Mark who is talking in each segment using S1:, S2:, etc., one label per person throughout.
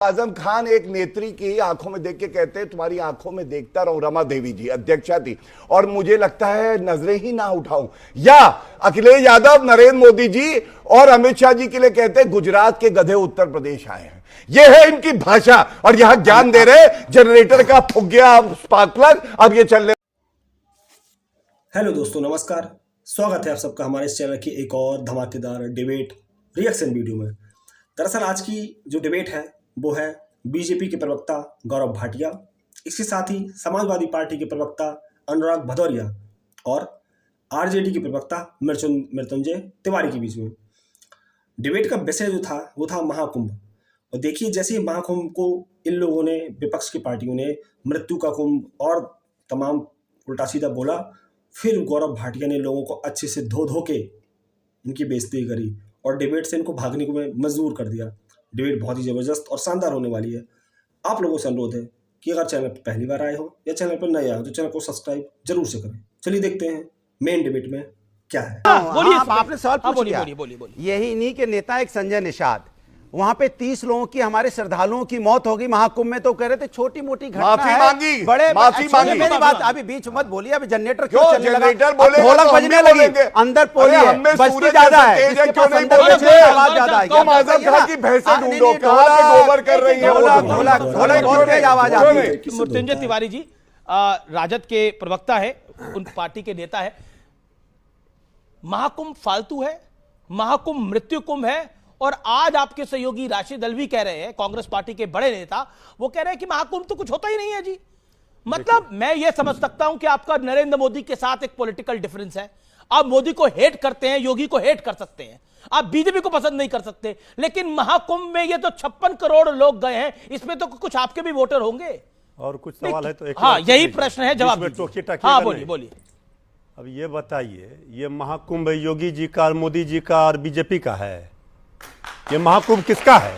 S1: आजम खान एक नेत्री की आंखों में देख के कहते हैं तुम्हारी आंखों में देखता रहूं। रमा देवी जी अध्यक्षा थी और मुझे लगता है नजरें ही ना उठाऊं। या अखिलेश यादव नरेंद्र मोदी जी और अमित शाह जी के लिए कहते हैं गुजरात के गधे उत्तर प्रदेश आए हैं। यह है इनकी भाषा और यहां ज्ञान दे रहे जनरेटर का फूक गया स्पार्क प्लग, अब ये चलने।
S2: हेलो दोस्तों, नमस्कार। स्वागत है आप सबका हमारे इस चैनल की एक और धमाकेदार डिबेट रिएक्शन वीडियो में। दरअसल आज की जो डिबेट है वो है बीजेपी के प्रवक्ता गौरव भाटिया, इसके साथ ही समाजवादी पार्टी के प्रवक्ता अनुराग भदौरिया और आरजेडी के प्रवक्ता मृत्युंजय तिवारी के बीच में। डिबेट का विषय जो था वो था महाकुंभ। और देखिए, जैसे ही महाकुंभ को इन लोगों ने, विपक्ष की पार्टियों ने मृत्यु का कुंभ और तमाम उल्टा सीधा बोला, फिर गौरव भाटिया ने लोगों को अच्छे से धो धो के इनकी बेइज्जती करी और डिबेट से इनको भागने को मजबूर कर दिया। डिबेट बहुत ही ज़बरदस्त और शानदार होने वाली है। आप लोगों से अनुरोध है कि अगर चैनल पर पहली बार आए हो या चैनल पर नए आए हो तो चैनल को सब्सक्राइब जरूर से करें। चलिए देखते हैं मेन डिबेट में क्या है।
S3: बोलिए, आपने सवाल पूछ लिया। यही इन्हीं के नेता एक संजय निषाद, वहां पे 30 लोगों की, हमारे श्रद्धालुओं की मौत होगी महाकुंभ में, तो कह रहे थे छोटी मोटी घटना
S1: माफी
S3: है।
S1: मांगी,
S3: बड़े
S1: माफी मांगी।
S3: मेरी बात अभी बीच मत बोलिए। अभी जनरेटर
S1: क्यों
S3: चलने लगा?
S1: जनरेटर बोलेगा
S3: ढोलक
S1: तो
S3: बजने
S1: हम भी
S3: लगी,
S1: बोलेंगे।
S3: अंदर
S1: अरे
S3: पोली है,
S1: हमें
S3: बस्ती
S1: सूरज
S3: ज्यादा
S1: जैसा
S3: है,
S1: तेज है,
S3: इसके
S1: क्यों
S3: पास
S1: नहीं
S3: अंदर
S1: बोलेंगे?
S3: बजने की आवाज ज्यादा है।
S1: तुम आजम खान की भैंसे ढूंढो, कहाँ पे गोबर कर रही है?
S3: ढोलक बहुत तेज आवाज आती है।
S4: मृत्युंजय तिवारी जी राजद के प्रवक्ता है, उन पार्टी के नेता है। महाकुंभ फालतू है, महाकुंभ मृत्यु कुंभ है। और आज आपके सहयोगी राशिद अल्वी कह रहे हैं, कांग्रेस पार्टी के बड़े नेता, वो कह रहे हैं कि महाकुंभ तो कुछ होता ही नहीं है जी। मतलब मैं ये समझ सकता हूं कि आपका नरेंद्र मोदी के साथ एक पॉलिटिकल डिफरेंस है। आप मोदी को हेट करते हैं, योगी को हेट कर सकते हैं, आप बीजेपी को पसंद नहीं कर सकते, लेकिन महाकुंभ में ये तो 56 करोड़ लोग गए हैं, इसमें तो कुछ आपके भी वोटर होंगे।
S5: और कुछ सवाल है तो एक
S4: हाँ, यही प्रश्न है, जवाब दीजिए। हाँ, बोलिए बोलिए।
S5: अब ये बताइए, ये महाकुंभ योगी जी का, मोदी जी का और बीजेपी का है? ये महाकुंभ किसका है?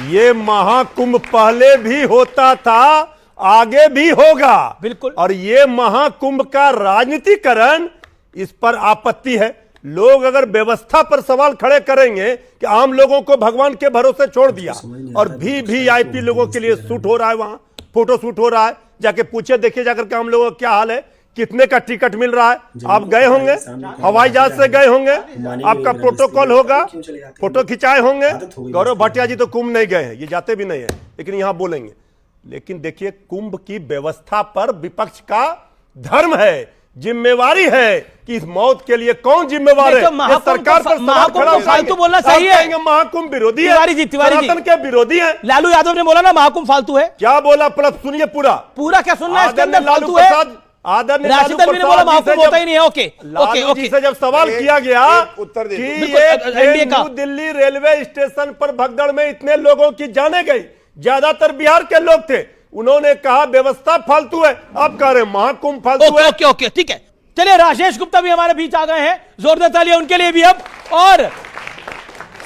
S5: ये महाकुंभ पहले भी होता था, आगे भी होगा।
S4: बिल्कुल।
S5: और ये महाकुंभ का राजनीतिकरण, इस पर आपत्ति है। लोग अगर व्यवस्था पर सवाल खड़े करेंगे कि आम लोगों को भगवान के भरोसे छोड़ दिया और वीवीआईपी लोगों के लिए शूट हो रहा है, वहां फोटो शूट हो रहा है, जाके पूछे, देखिए जाकर के आम लोगों का क्या हाल है, कितने का टिकट मिल रहा है। आप गए होंगे, हवाई जहाज से गए होंगे, आपका प्रोटोकॉल होगा, फोटो खिंचाए होंगे। गौरव भाटिया जी तो कुंभ नहीं गए हैं, ये जाते भी नहीं है, लेकिन यहां बोलेंगे। लेकिन देखिए, कुंभ की व्यवस्था पर विपक्ष का धर्म है, जिम्मेवारी है कि इस मौत के लिए कौन जिम्मेवार है। सरकार पर
S4: फालतू बोलना सही है।
S5: महाकुंभ विरोधी है,
S4: तिवारी जी
S5: के विरोधी है।
S4: लालू यादव ने बोला ना महाकुंभ फालतू है।
S5: क्या बोला? सुनिए पूरा
S4: क्या सुनना है? इसके अंदर फालतू है।
S5: आदरणीय
S4: राशिद अल्वी ने बोला महाकुंभ होता ही नहीं है। ओके
S5: लालू जी से जब सवाल किया गया
S1: उत्तर
S5: कि
S4: एनडीए का
S5: न्यू दिल्ली रेलवे स्टेशन पर भगदड़ में इतने लोगों की जाने गई, ज्यादातर बिहार के लोग थे, उन्होंने कहा व्यवस्था फालतू है। आप कह रहे हैं महाकुंभ फालतू है।
S4: ओके ओके, ठीक है। चलिए, राजेश गुप्ता भी हमारे बीच आ गए हैं, जोरदार तालियां उनके लिए भी अब। और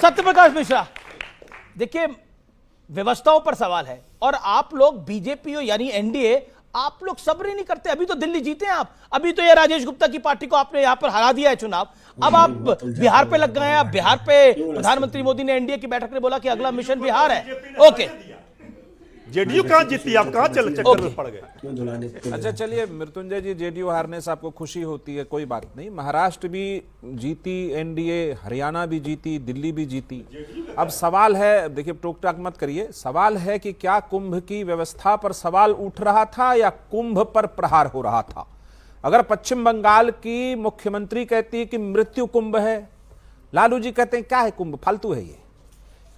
S4: सत्यप्रकाश मिश्रा, देखिए व्यवस्थाओं पर सवाल है और आप लोग बीजेपी यानी एनडीए, आप लोग सब्र ही नहीं करते। अभी तो दिल्ली जीते हैं आप, अभी तो ये राजेश गुप्ता की पार्टी को आपने यहां पर हरा दिया है चुनाव, अब आप बिहार पे लग गए हैं। आप बिहार पे प्रधानमंत्री मोदी ने एनडीए की बैठक में बोला कि अगला मिशन बिहार है। ओके,
S5: जेडीयू कहां जीती? आप कहां चक्कर में पड़ गए?
S6: अच्छा चलिए मृत्युंजय जी, जेडीयू हारने से आपको खुशी होती है, कोई बात नहीं। महाराष्ट्र भी जीती एनडीए, हरियाणा भी जीती, दिल्ली भी जीती। अब सवाल है, देखिए टोक टाक मत करिए, सवाल है कि क्या कुंभ की व्यवस्था पर सवाल उठ रहा था या कुंभ पर प्रहार हो रहा था? अगर पश्चिम बंगाल की मुख्यमंत्री कहती है कि मृत्यु कुंभ है, लालू जी कहते हैं क्या है कुंभ, फालतू है ये,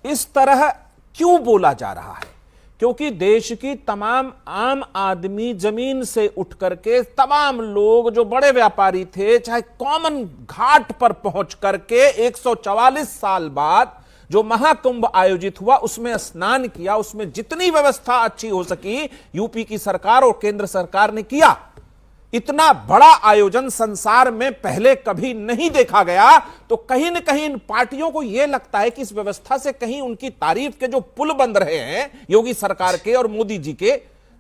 S6: इस तरह क्यों बोला जा रहा है? क्योंकि देश की तमाम आम आदमी, जमीन से उठ करके तमाम लोग जो बड़े व्यापारी थे, चाहे कॉमन घाट पर पहुंच करके 144 साल बाद जो महाकुंभ आयोजित हुआ उसमें स्नान किया, उसमें जितनी व्यवस्था अच्छी हो सकी यूपी की सरकार और केंद्र सरकार ने किया। इतना बड़ा आयोजन संसार में पहले कभी नहीं देखा गया। तो कहीं न कहीं इन पार्टियों को यह लगता है कि इस व्यवस्था से कहीं उनकी तारीफ के जो पुल बन रहे हैं योगी सरकार के और मोदी जी के,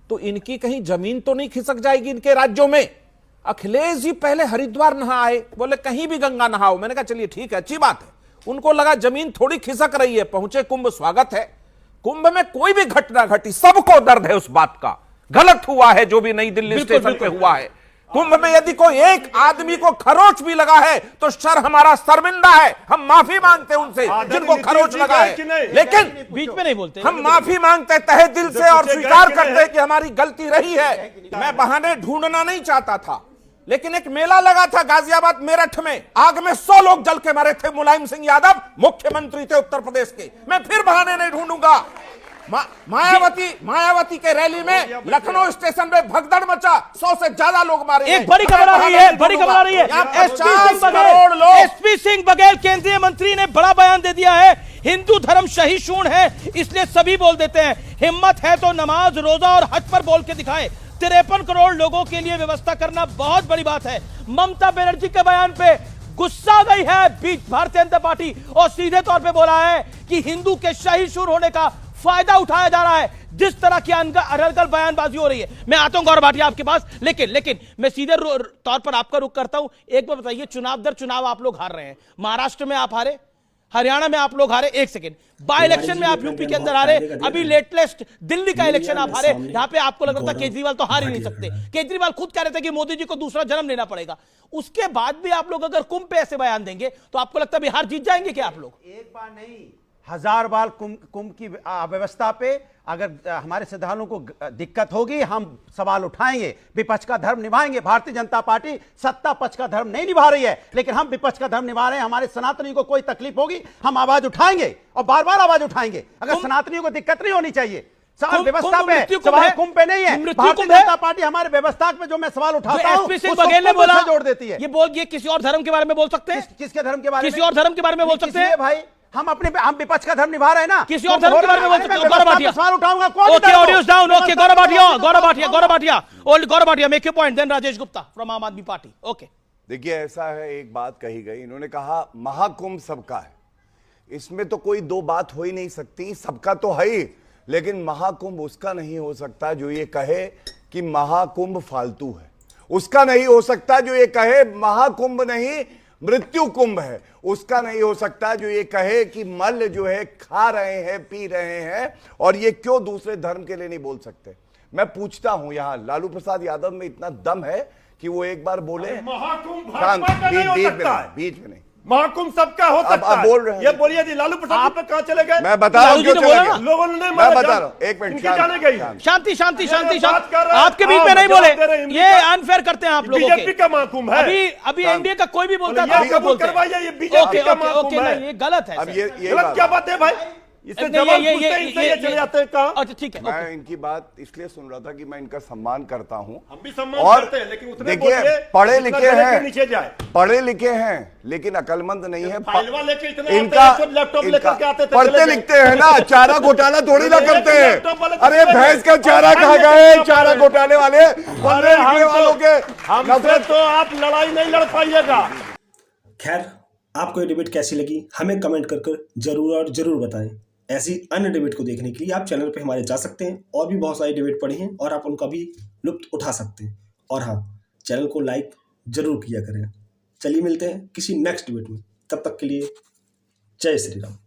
S6: तो इनकी कहीं जमीन तो नहीं खिसक जाएगी इनके राज्यों में। अखिलेश जी पहले हरिद्वार नहा आए, बोले कहीं भी गंगा नहाओ। मैंने कहा चलिए ठीक है, अच्छी बात है। उनको लगा जमीन थोड़ी खिसक रही है, पहुंचे कुंभ, स्वागत है। कुंभ में कोई भी घटना घटी, सबको दर्द है उस बात का। गलत हुआ है जो भी नई दिल्ली स्टेशन पे हुआ है। कुंभ में यदि कोई एक आदमी को खरोच भी लगा है तो सर हमारा शर्मिंदा है, हम माफी मांगते हैं उनसे जिनको खरोच लगा है, लेकिन
S4: बीच में नहीं बोलते।
S6: हम माफी मांगते तहे दिल से और स्वीकार करते हैं कि हमारी गलती रही है। मैं बहाने ढूंढना नहीं चाहता था, लेकिन एक मेला लगा था गाजियाबाद मेरठ में, आग में 100 लोग जल के मरे थे। मुलायम सिंह यादव मुख्यमंत्री थे उत्तर प्रदेश के। मैं फिर बहाने नहीं ढूंढूंगा। मायावती के रैली में लखनऊ स्टेशन पे भगदड़ मचा, 100 से ज्यादा लोग मारे।
S4: एक बड़ी खबर आ रही है, बड़ी खबर आ रही है। एसपी सिंह बघेल केंद्रीय मंत्री ने बड़ा बयान दे दिया है। हिंदू धर्म सहिष्णु है, इसलिए सभी बोल देते हैं। हिम्मत है तो नमाज, रोजा और हज पर बोल के दिखाए। 53 करोड़ लोगों के लिए व्यवस्था करना बहुत बड़ी बात है। ममता बनर्जी के बयान पे गुस्सा गई है भारतीय जनता पार्टी और सीधे तौर पे बोला है कि हिंदू के सहिष्णु होने का फायदा उठाया जा रहा है। जिस तरह की अनर्गल बयानबाजी हो रही है, मैं आता हूं गौरव भाटिया आपके पास, लेकिन मैं सीधे तौर पर आपका रुख करता हूं। एक बार बताइए, चुनाव दर चुनाव आप लोग हार रहे हैं। महाराष्ट्र में आप हारे, हरियाणा में आप लोग हारे, एक सेकंड, बाय इलेक्शन में आप यूपी के अंदर हारे, अभी लेटेस्ट दिल्ली का इलेक्शन आप हारे, जहां पे आपको लग रहा था केजरीवाल तो हार ही नहीं सकते। केजरीवाल खुद कह रहे थे कि मोदी जी को दूसरा जन्म लेना पड़ेगा। उसके बाद भी आप लोग अगर कुंभ पे ऐसे बयान देंगे तो आपको लगता है बिहार जीत जाएंगे क्या आप लोग?
S3: एक बार नहीं, 1000 बार कुंभ की व्यवस्था पे अगर हमारे श्रद्धालुओं को दिक्कत होगी, हम सवाल उठाएंगे, विपक्ष का धर्म निभाएंगे। भारतीय जनता पार्टी सत्ता पक्ष का धर्म नहीं निभा रही है, लेकिन हम विपक्ष का धर्म निभा रहे हैं। हमारे सनातनियों को कोई तकलीफ होगी, हम आवाज उठाएंगे और बार बार आवाज उठाएंगे। अगर सनातनियों को दिक्कत नहीं होनी चाहिए। सवाल व्यवस्था पे, सवाल कुंभ पे नहीं है। भारतीय जनता पार्टी हमारे व्यवस्था पे जो मैं सवाल उठाता हूं,
S4: एसपी सिंह बघेल ने बोला
S3: जोड़ देती है।
S4: ये किसी और धर्म के बारे में बोल सकते हैं?
S3: किसके धर्म के बारे में?
S4: किसी और धर्म के बारे में बोल सकते हैं
S3: भाई? हम विपक्ष का धर्म निभा रहे हैं ना।
S4: किसी और धर्म के बारे में बोल सकते हैं? गौरव भाटिया
S3: सवाल उठाऊंगा।
S4: Okay, audios down. Okay, Gaurav Bhatia make your point, then Rajesh Gupta from Aam Aadmi party. Okay,
S1: देखिए, ऐसा है, एक बात कही गई, इन्होंने कहा महाकुंभ सबका है। इसमें तो कोई दो बात हो ही नहीं सकती, सबका तो है ही, लेकिन महाकुंभ उसका नहीं हो सकता जो ये कहे कि महाकुंभ फालतू है। उसका नहीं हो सकता जो ये कहे महाकुंभ नहीं मृत्यु कुंभ है। उसका नहीं हो सकता जो ये कहे कि मल्ल जो है खा रहे हैं, पी रहे हैं, और ये क्यों दूसरे धर्म के लिए नहीं बोल सकते। मैं पूछता हूं, यहां लालू प्रसाद यादव में इतना दम है कि वो एक बार बोले
S5: महाकुंभ भाजपा का नहीं हो सकता है।
S1: बीच में नहीं,
S5: महाकुंभ सबका हो सकता है।
S1: बोल रहे हैं,
S5: ये बोलिए जी, लालू प्रसाद पे कहां चले गए?
S1: मैं बता रहा हूं क्यों चले गए।
S5: लोगों ने
S1: मैं बता रहा हूं, एक मिनट,
S4: शांति आपके बीच में नहीं बोले, ये अनफेयर करते हैं आप लोगों के।
S5: बीजेपी का महाकुंभ है।
S4: अभी एनडीए का कोई भी बोलता
S5: है, ये कबूल करवाइए, ये बीजेपी का महाकुंभ है।
S4: ये गलत है।
S1: अब ये
S5: गलत क्या बात है भाई? इससे जवाब पूछते हैं, इनसे ये चले जाते हैं कहां?
S4: अच्छा, ठीक है।
S1: मैं इनकी बात इसलिए सुन रहा था कि मैं इनका सम्मान करता हूं।
S5: हम भी सम्मान करते हैं, लेकिन उतने
S1: देखिए, पढ़े लिखे हैं, पढ़े लिखे हैं, लेकिन अकलमंद नहीं है। इनका पढ़ते लिखते हैं ना, चारा घोटाला थोड़ी ना करते हैं। अरे भैंस का चारा खा गए चारा घोटाले वाले, पढ़ने लिखने वालों के
S5: हमसे तो आप लड़ाई नहीं लड़ पाइएगा।
S2: खैर, आपको ये डिबेट कैसी लगी हमें कमेंट कर जरूर बताएं। ऐसी अन्य डिबेट को देखने के लिए आप चैनल पे हमारे जा सकते हैं, और भी बहुत सारी डिबेट पड़ी हैं और आप उनका भी लुत्फ उठा सकते हैं। और हाँ, चैनल को लाइक जरूर किया करें। चलिए मिलते हैं किसी नेक्स्ट डिबेट में, तब तक के लिए जय श्री राम।